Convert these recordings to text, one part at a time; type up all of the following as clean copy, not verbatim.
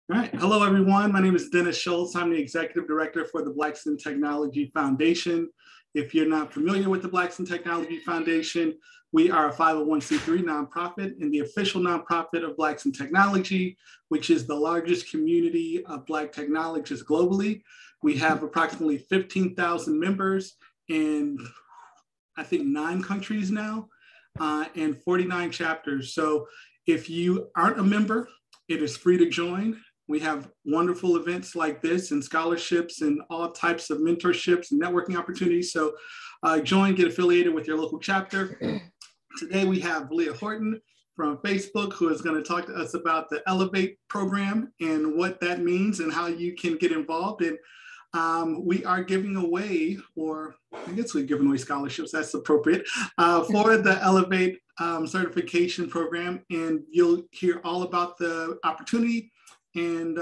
All right. Hello, everyone. My name is Dennis Schultz. I'm the Executive Director for the Blackston Technology Foundation. If you're not familiar with the Blackston Technology Foundation, we are a 501c3 nonprofit and the official nonprofit of Blackston Technology, which is the largest community of Black technologists globally. We have approximately 15,000 members in, I think, 9 countries now and 49 chapters. So if you aren't a member, it is free to join. We have wonderful events like this and scholarships and all types of mentorships and networking opportunities. So join, get affiliated with your local chapter. Today we have Leah Horton from Facebook, who is going to talk to us about the Elevate program and what that means and how you can get involved. And we are giving away, or I guess we're giving away scholarships, that's appropriate, for the Elevate certification program. And you'll hear all about the opportunity. And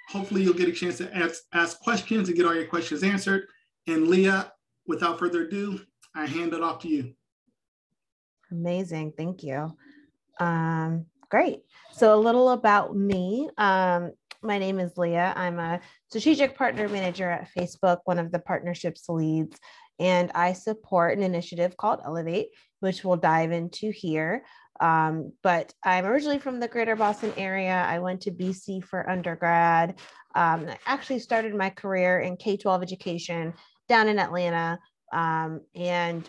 hopefully you'll get a chance to ask questions and get all your questions answered. And Leah, without further ado, I hand it off to you. Amazing, thank you. Great, so a little about me. My name is Leah. I'm a strategic partner manager at Facebook, one of the partnerships leads, and I support an initiative called Elevate, which we'll dive into here. But I'm originally from the greater Boston area. I went to BC for undergrad. I actually started my career in K-12 education down in Atlanta. And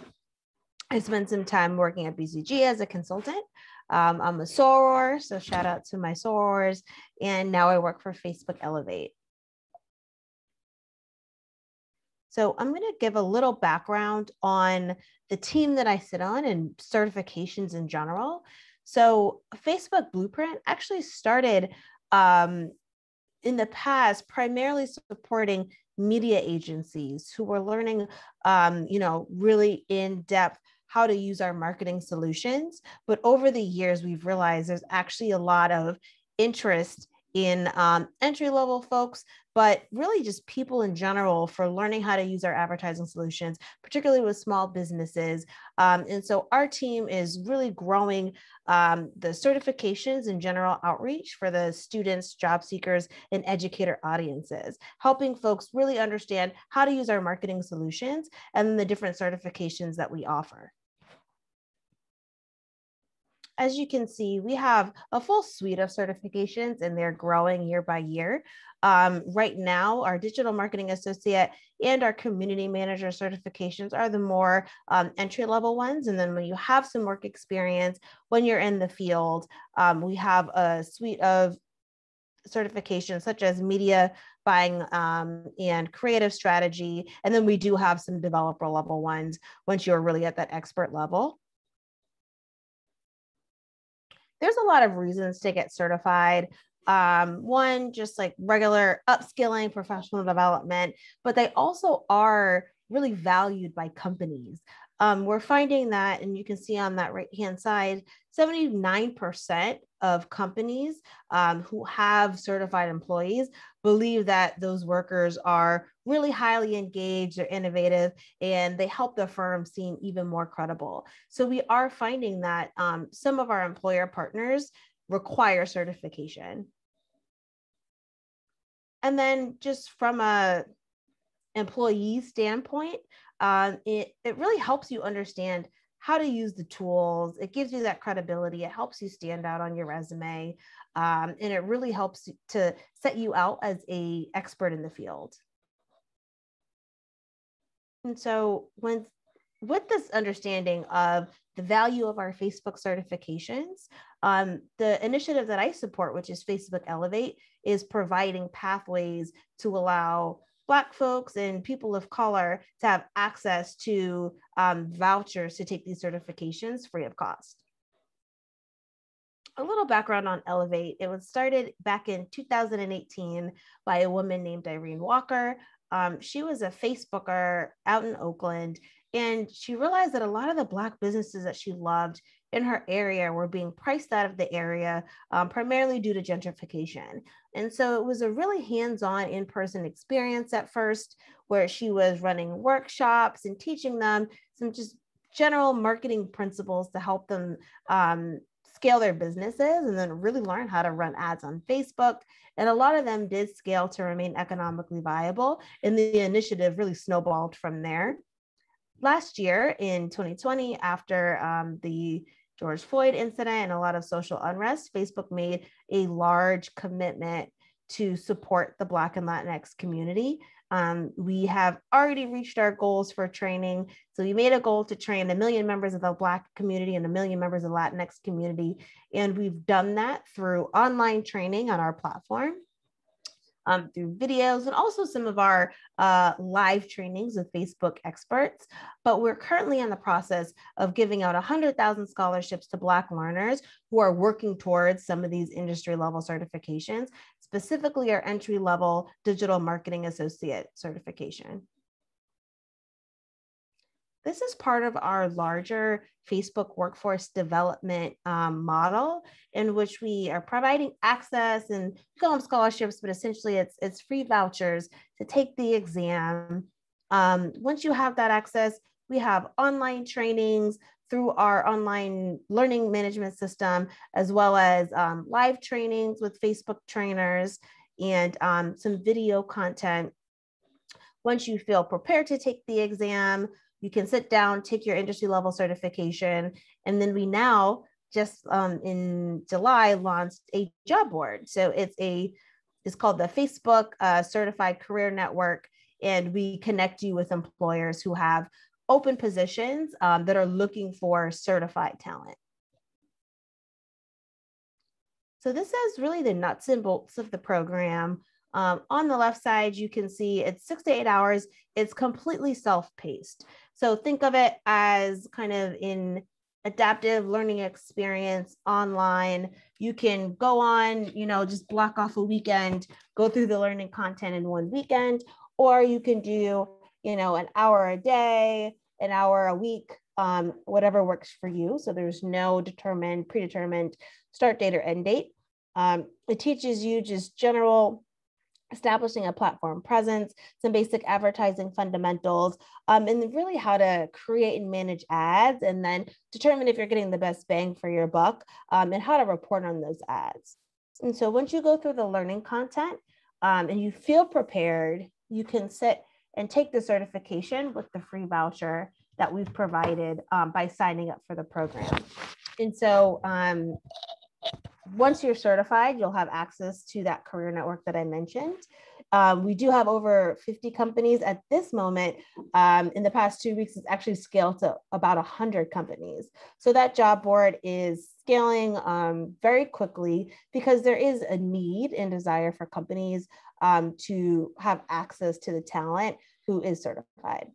I spent some time working at BCG as a consultant. I'm a soror, so shout out to my sorors. And now I work for Facebook Elevate. So I'm going to give a little background on the team that I sit on and certifications in general. So Facebook Blueprint actually started in the past primarily supporting media agencies who were learning, really in depth how to use our marketing solutions. But over the years, we've realized there's actually a lot of interest in entry-level folks, but really just people in general for learning how to use our advertising solutions, particularly with small businesses. And so our team is really growing the certifications and general outreach for the students, job seekers, and educator audiences, helping folks really understand how to use our marketing solutions and the different certifications that we offer. As you can see, we have a full suite of certifications and they're growing year by year. Right now, our digital marketing associate and our community manager certifications are the more entry-level ones. And then when you have some work experience, when you're in the field, we have a suite of certifications such as media buying and creative strategy. And then we do have some developer level ones once you're really at that expert level. There's a lot of reasons to get certified. One, just like regular upskilling, professional development, but they also are really valued by companies. We're finding that, and you can see on that right-hand side, 79% of companies who have certified employees believe that those workers are really highly engaged, they're innovative, and they help the firm seem even more credible. So we are finding that some of our employer partners require certification. And then just from a employee standpoint, it really helps you understand how to use the tools. It gives you that credibility. It helps you stand out on your resume. And it really helps to set you out as an expert in the field. And so with this understanding of the value of our Facebook certifications, the initiative that I support, which is Facebook Elevate, is providing pathways to allow Black folks and people of color to have access to vouchers to take these certifications free of cost. A little background on Elevate. It was started back in 2018 by a woman named Irene Walker. She was a Facebooker out in Oakland, and she realized that a lot of the Black businesses that she loved in her area were being priced out of the area, primarily due to gentrification. And so it was a really hands-on in-person experience at first, where she was running workshops and teaching them some just general marketing principles to help them scale their businesses and then really learn how to run ads on Facebook. And a lot of them did scale to remain economically viable. And the initiative really snowballed from there. Last year in 2020, after the George Floyd incident and a lot of social unrest, Facebook made a large commitment to support the Black and Latinx community. We have already reached our goals for training. So we made a goal to train 1 million members of the Black community and 1 million members of the Latinx community. And we've done that through online training on our platform, through videos, and also some of our live trainings with Facebook experts. But we're currently in the process of giving out 100,000 scholarships to Black learners who are working towards some of these industry level certifications, specifically our entry level digital marketing associate certification. This is part of our larger Facebook workforce development model, in which we are providing access and call them scholarships, but essentially it's free vouchers to take the exam. Once you have that access, we have online trainings through our online learning management system, as well as live trainings with Facebook trainers and some video content. Once you feel prepared to take the exam, you can sit down, take your industry level certification. And then we now just in July launched a job board. So it's called the Facebook Certified Career Network. And we connect you with employers who have open positions that are looking for certified talent. So this is really the nuts and bolts of the program. On the left side, you can see it's 6 to 8 hours. It's completely self-paced. So think of it as kind of an adaptive learning experience online. You can go on, just block off a weekend, go through the learning content in one weekend, or you can do, an hour a day, an hour a week, whatever works for you. So there's no predetermined start date or end date. It teaches you just general establishing a platform presence, some basic advertising fundamentals, and then really how to create and manage ads, and then determine if you're getting the best bang for your buck, and how to report on those ads. And so once you go through the learning content and you feel prepared, you can sit and take the certification with the free voucher that we've provided by signing up for the program. And so once you're certified, you'll have access to that career network that I mentioned. We do have over 50 companies at this moment. In the past 2 weeks, it's actually scaled to about 100 companies. So that job board is scaling very quickly because there is a need and desire for companies to have access to the talent who is certified.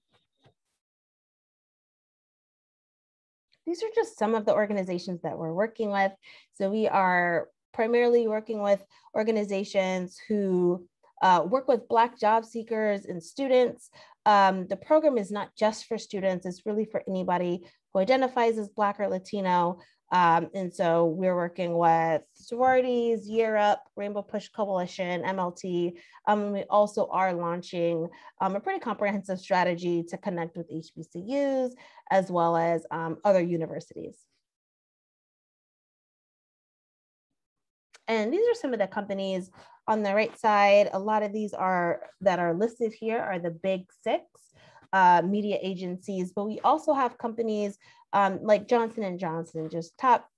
These are just some of the organizations that we're working with. So we are primarily working with organizations who work with Black job seekers and students. The program is not just for students, it's really for anybody who identifies as Black or Latino. And so we're working with sororities, Year Up, Rainbow Push Coalition, MLT. And we also are launching a pretty comprehensive strategy to connect with HBCUs as well as other universities. And these are some of the companies on the right side. A lot of these that are listed here are the big 6 media agencies, but we also have companies like Johnson & Johnson, just top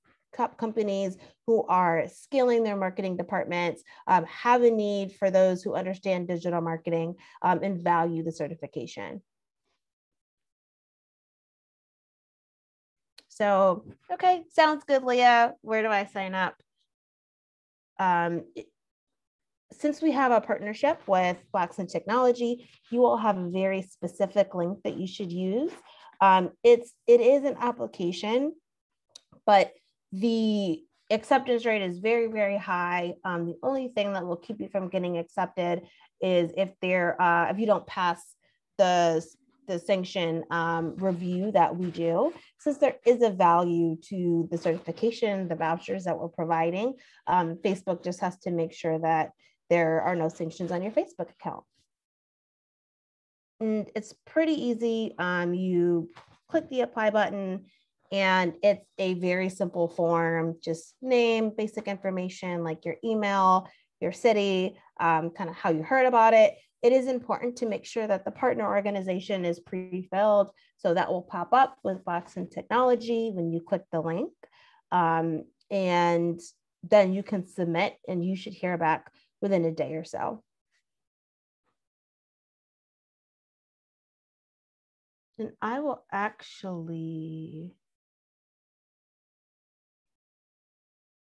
companies who are scaling their marketing departments, have a need for those who understand digital marketing and value the certification. So, okay, sounds good, Leah. Where do I sign up? Since we have a partnership with Blacks in Technology, you will have a very specific link that you should use. It is an application, but the acceptance rate is very, very high. The only thing that will keep you from getting accepted is if you don't pass the sanction review that we do. Since there is a value to the certification, the vouchers that we're providing, Facebook just has to make sure that there are no sanctions on your Facebook account. And it's pretty easy. You click the apply button, And it's a very simple form, just name, basic information like your email, your city, kind of how you heard about it. It is important to make sure that the partner organization is pre-filled. So that will pop up with Blackson Technology when you click the link. And then you can submit and you should hear back within a day or so. And I will actually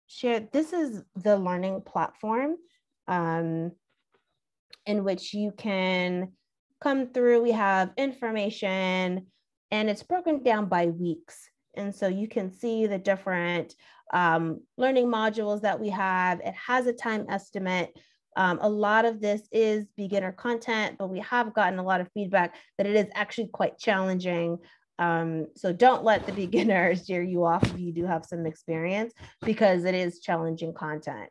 share, this is the learning platform in which you can come through. We have information and it's broken down by weeks. And so you can see the different learning modules that we have. It has a time estimate. A lot of this is beginner content, but we have gotten a lot of feedback that it is actually quite challenging. So don't let the beginners steer you off if you do have some experience, because it is challenging content.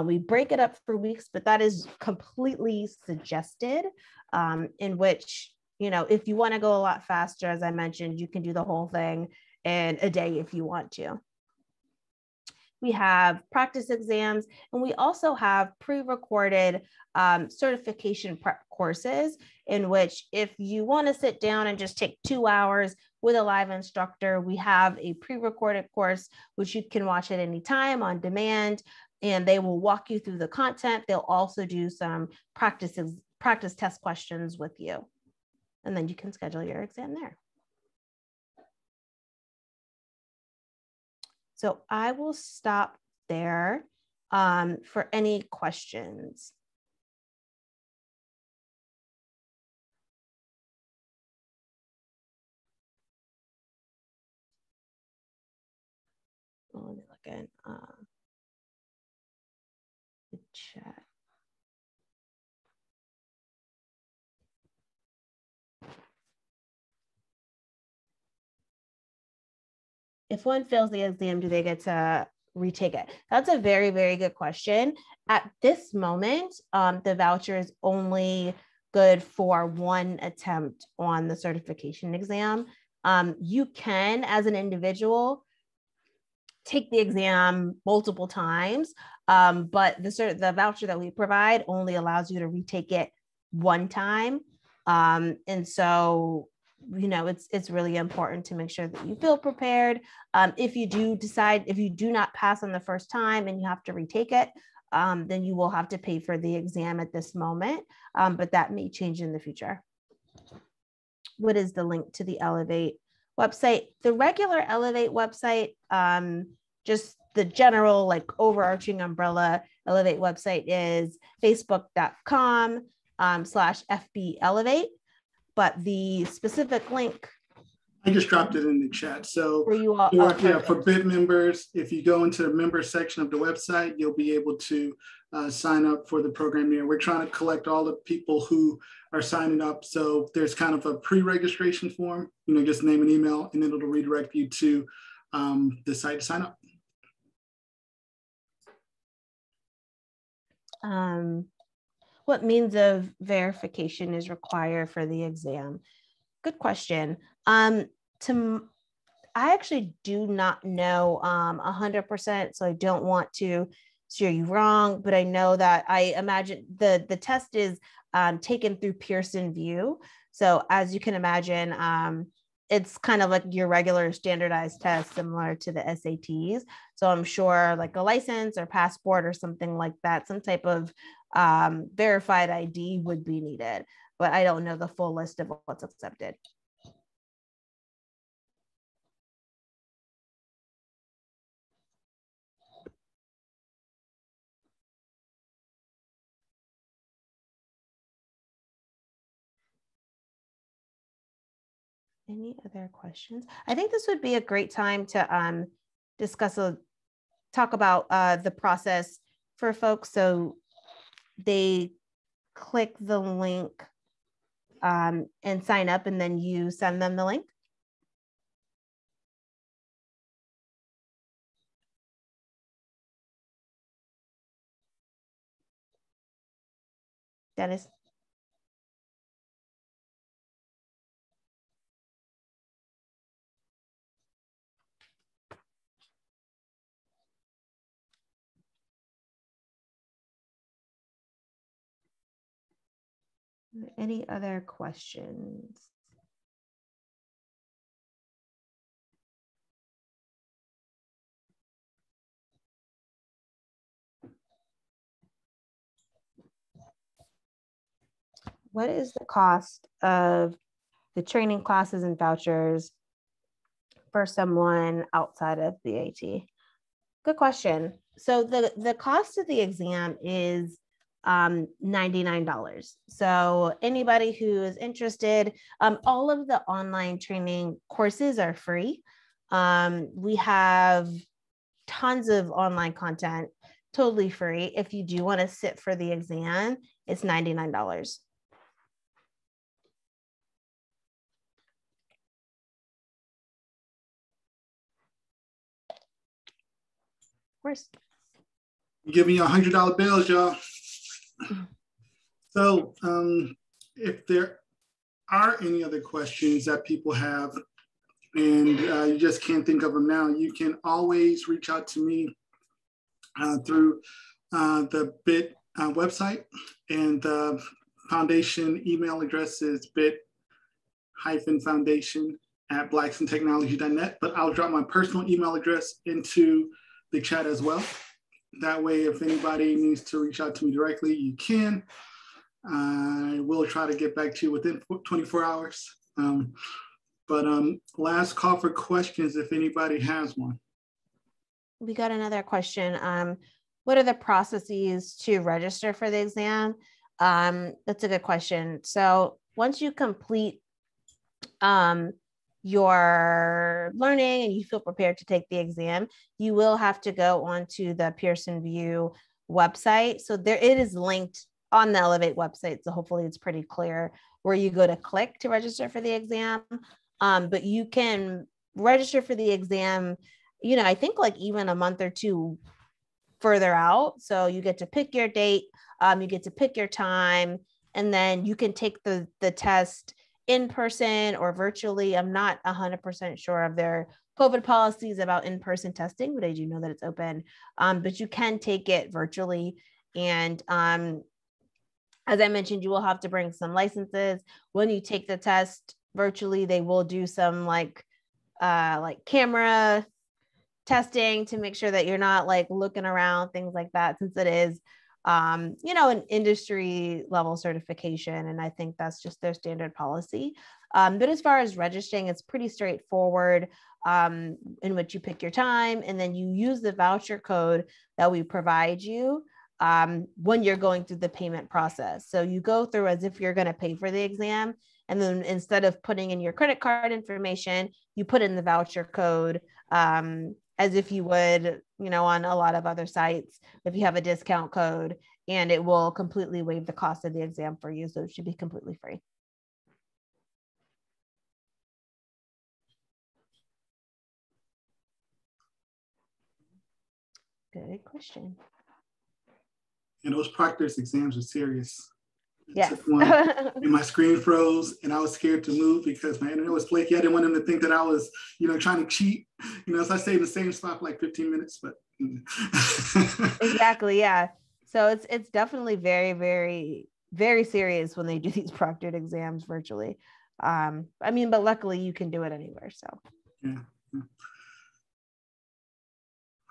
We break it up for weeks, but that is completely suggested, in which, if you want to go a lot faster, as I mentioned, you can do the whole thing in a day if you want to. We have practice exams, and we also have pre-recorded certification prep courses in which, if you want to sit down and just take 2 hours with a live instructor, we have a pre-recorded course, which you can watch at any time on demand, and they will walk you through the content. They'll also do some practice test questions with you, and then you can schedule your exam there. So I will stop there for any questions. Let me look at the chat. If one fails the exam, do they get to retake it? That's a very, very good question. At this moment, the voucher is only good for one attempt on the certification exam. You can, as an individual, take the exam multiple times, but the voucher that we provide only allows you to retake it one time. And so, it's really important to make sure that you feel prepared. If you do not pass on the first time and you have to retake it, then you will have to pay for the exam at this moment, but that may change in the future. What is the link to the Elevate website? The regular Elevate website, just the general, like, overarching umbrella Elevate website is facebook.com/FB Elevate. But the specific link, I just dropped it in the chat. So for you all, for BIT members, if you go into the member section of the website, you'll be able to sign up for the program here. We're trying to collect all the people who are signing up. So there's kind of a pre-registration form, just name and email, and then it'll redirect you to the site to sign up. What means of verification is required for the exam? Good question. I actually do not know 100%, so I don't want to steer you wrong, but I know that I imagine the test is taken through Pearson VUE. So as you can imagine, it's kind of like your regular standardized test, similar to the SATs. So I'm sure like a license or passport or something like that, some type of verified ID would be needed, but I don't know the full list of what's accepted. Any other questions? I think this would be a great time to talk about the process for folks. So they click the link and sign up, and then you send them the link. Dennis? Any other questions? What is the cost of the training classes and vouchers for someone outside of the AT? Good question. So the cost of the exam is $99. So anybody who is interested, all of the online training courses are free. We have tons of online content, totally free. If you do want to sit for the exam, it's $99. Of course. Give me your $100 bills, y'all. So if there are any other questions that people have and you just can't think of them now, you can always reach out to me through the BIT website, and the foundation email address is bit-foundation@blacksintechnology.net, but I'll drop my personal email address into the chat as well. That way, if anybody needs to reach out to me directly, you can. I will try to get back to you within 24 hours. But last call for questions if anybody has one. We got another question. What are the processes to register for the exam? That's a good question. So once you complete your learning and you feel prepared to take the exam, you will have to go onto the Pearson VUE website. So it is linked on the Elevate website. So hopefully it's pretty clear where you go to click to register for the exam. But you can register for the exam, I think like even a month or two further out. So you get to pick your date, you get to pick your time, and then you can take the test in person or virtually. I'm not 100% sure of their COVID policies about in-person testing, but I do know that it's open. But you can take it virtually. And as I mentioned, you will have to bring some licenses. When you take the test virtually, they will do some like camera testing to make sure that you're not like looking around, things like that, since it is an industry level certification. And I think that's just their standard policy. But as far as registering, it's pretty straightforward, in which you pick your time and then you use the voucher code that we provide you when you're going through the payment process. So you go through as if you're going to pay for the exam. And then instead of putting in your credit card information, you put in the voucher code as if you would, on a lot of other sites, if you have a discount code, and it will completely waive the cost of the exam for you. So it should be completely free. Good question. And those practice exams are serious. Yes. And my screen froze and I was scared to move because my internet was flaky. I didn't want them to think that I was, trying to cheat. So I stayed in the same spot for like 15 minutes, but. Exactly, yeah. So it's definitely very, very, very serious when they do these proctored exams virtually. But luckily you can do it anywhere, so. Yeah.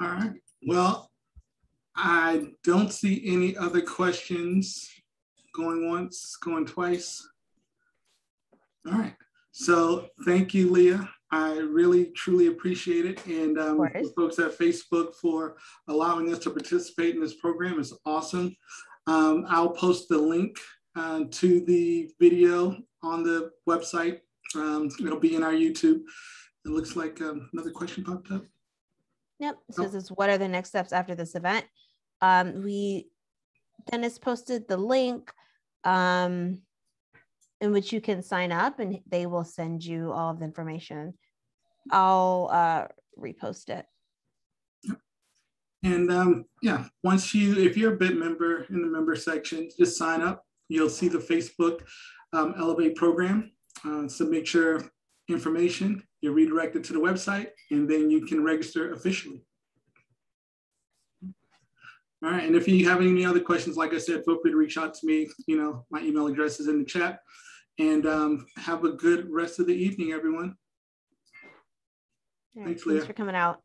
All right. Well, I don't see any other questions. Going once, going twice. All right. So thank you, Leah. I really, truly appreciate it. And the folks at Facebook for allowing us to participate in this program is awesome. I'll post the link to the video on the website. It'll be in our YouTube. It looks like another question popped up. Yep. So this is what are the next steps after this event? Dennis posted the link in which you can sign up and they will send you all of the information. I'll repost it. And if you're a BIT member in the member section, just sign up. You'll see the Facebook Elevate program. Submit your information. You're redirected to the website, and then you can register officially. All right. And if you have any other questions, like I said, feel free to reach out to me. You know, my email address is in the chat. And have a good rest of the evening, everyone. Right, Thanks, Leah. Thanks for coming out.